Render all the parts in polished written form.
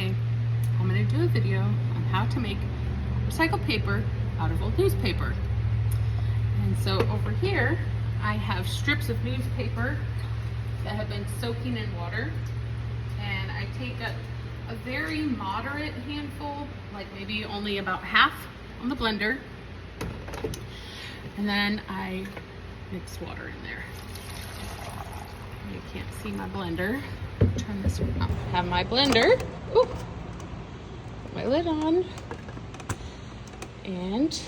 Okay, I'm going to do a video on how to make recycled paper out of old newspaper. And so over here, I have strips of newspaper that have been soaking in water. And I take a very moderate handful, like maybe only about half on the blender. And then I mix water in there. You can't see my blender. Turn this one off. Have my blender. Ooh. Put my lid on. And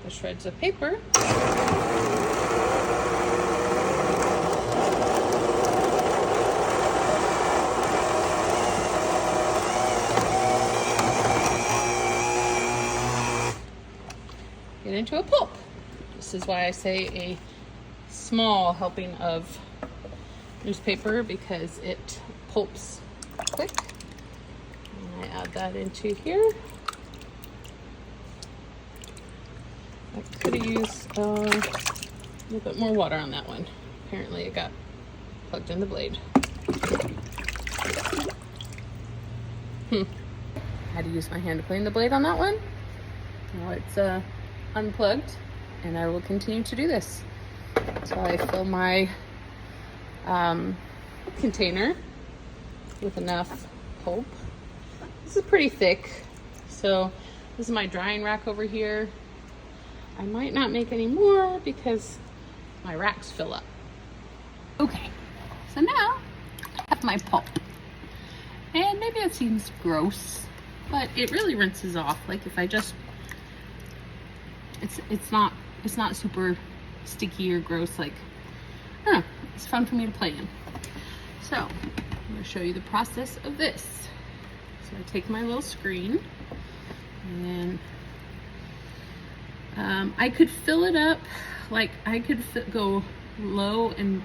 the shreds of paper. Get into a pulp. This is why I say a small helping of newspaper, because it pulps quick. And I add that into here. I could have used a little bit more water on that one. Apparently it got plugged in the blade. Had to use my hand to clean the blade on that one. Now it's unplugged, and I will continue to do this. So I fill my container with enough pulp. This is pretty thick, so this is my drying rack over here. I might not make any more because my racks fill up. Okay, so now I have my pulp, and maybe it seems gross, but it really rinses off. Like if I just, it's not super sticky or gross. Like, it's fun for me to play in. So I'm going to show you the process of this. So I take my little screen, and then I could fill it up. Like I could go low and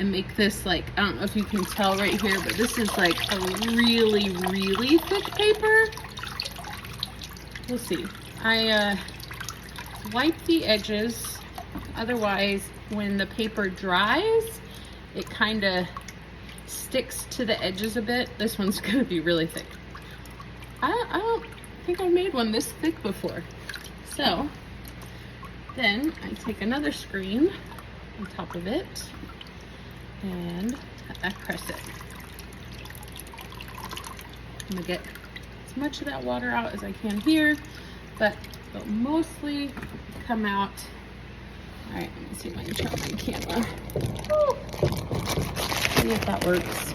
make this, like, I don't know if you can tell right here, but this is like a really, really thick paper. We'll see. I wipe the edges. Otherwise, when the paper dries, it kind of sticks to the edges a bit. This one's going to be really thick. I don't think I've made one this thick before. So then I take another screen on top of it, and I press it. I'm going to get as much of that water out as I can here, but it'll mostly come out. All right, let me see if I can turn my camera. Woo. See if that works.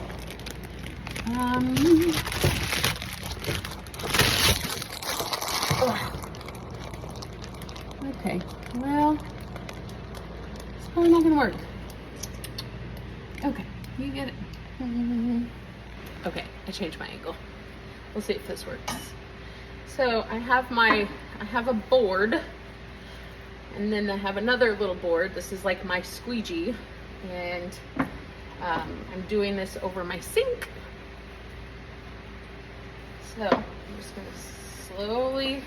Okay, well, it's probably not gonna work. Okay, you get it. Okay, I changed my angle. We'll see if this works. So I have a board, and then I have another little board. This is like my squeegee, and I'm doing this over my sink. So I'm just gonna slowly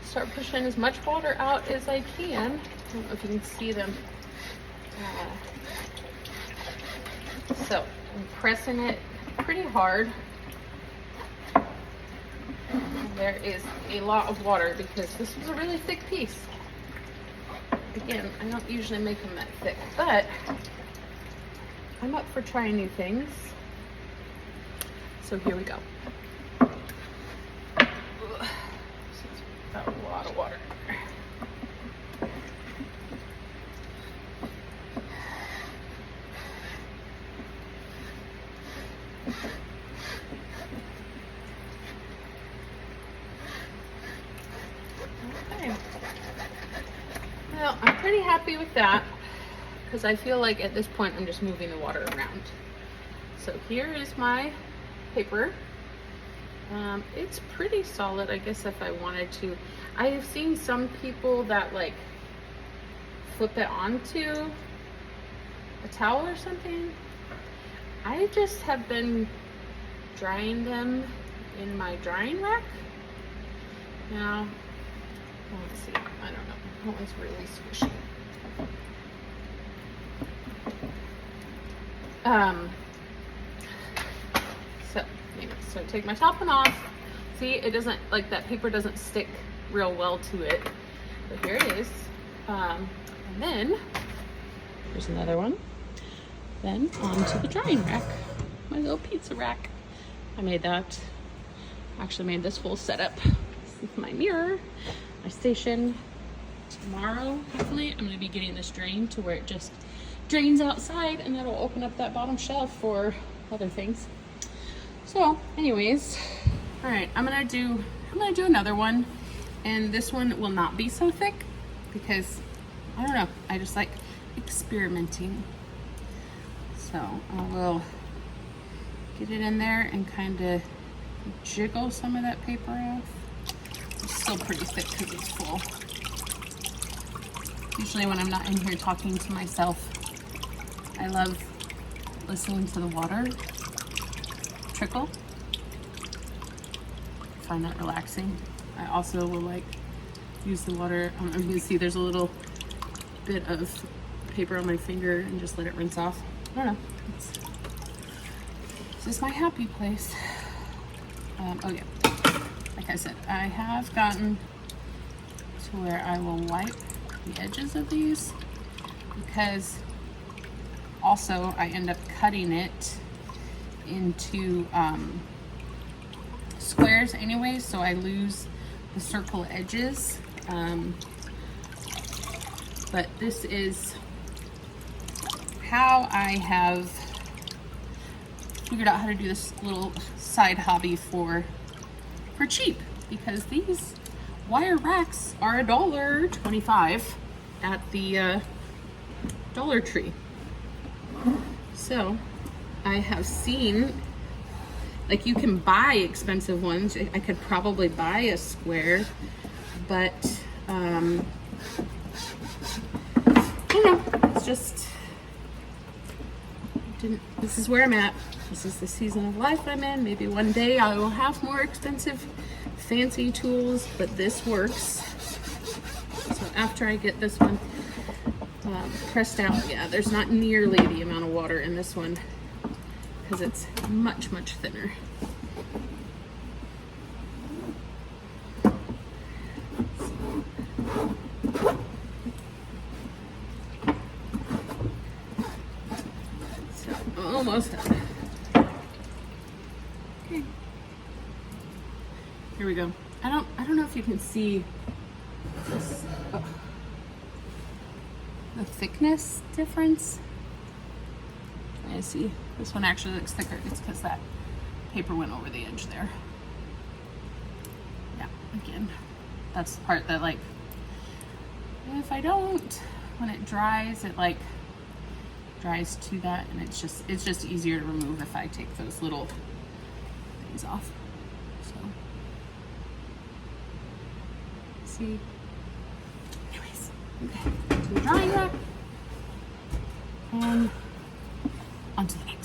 start pushing as much water out as I can. I don't know if you can see them. So I'm pressing it pretty hard. There is a lot of water because this was a really thick piece. Again, I don't usually make them that thick, but I'm up for trying new things. So here we go. Got a lot of water. Okay. Well, I'm pretty happy with that, because I feel like at this point I'm just moving the water around. So here is my paper. It's pretty solid, I guess, if I wanted to. I have seen some people that like flip it onto a towel or something. I just have been drying them in my drying rack. Now, let's see, I don't know. That one's really squishy. So, anyways. So take my top one off. See, it doesn't, like that paper doesn't stick real well to it. But here it is. And then, here's another one. Then onto the drying rack. My little pizza rack. I made that. Actually made this whole setup. This is my mirror, my station. Tomorrow, hopefully, I'm gonna be getting this drain to where it just drains outside, and that'll open up that bottom shelf for other things. So anyways, all right, I'm gonna do another one, and this one will not be so thick because I don't know, I just like experimenting. So I will get it in there and kind of jiggle some of that paper off. It's still pretty thick because it's full. Usually when I'm not in here talking to myself, I love listening to the water trickle. I find that relaxing. I also will like use the water. You can see there's a little bit of paper on my finger and just let it rinse off. I don't know. This is my happy place. Oh yeah, like I said, I have gotten to where I will wipe the edges of these, because also I end up cutting it into squares anyway, so I lose the circle edges. But this is how I have figured out how to do this little side hobby for cheap, because these wire racks are $1.25 at the Dollar Tree. So I have seen, like, you can buy expensive ones. I could probably buy a square, but I don't know, it's just this is where I'm at. This is the season of life I'm in. Maybe one day I will have more expensive fancy tools, but this works. So after I get this one pressed out, yeah, there's not nearly the amount of water in this one because it's much, much thinner. So almost done. Okay. Here we go. I don't know if you can see this, the thickness difference. I see this one actually looks thicker. It's because that paper went over the edge there. Yeah, again, that's the part that, like, if I don't, when it dries, it like dries to that, and it's just easier to remove if I take those little things off. So see, anyways, okay, to the drying rack and onto the next.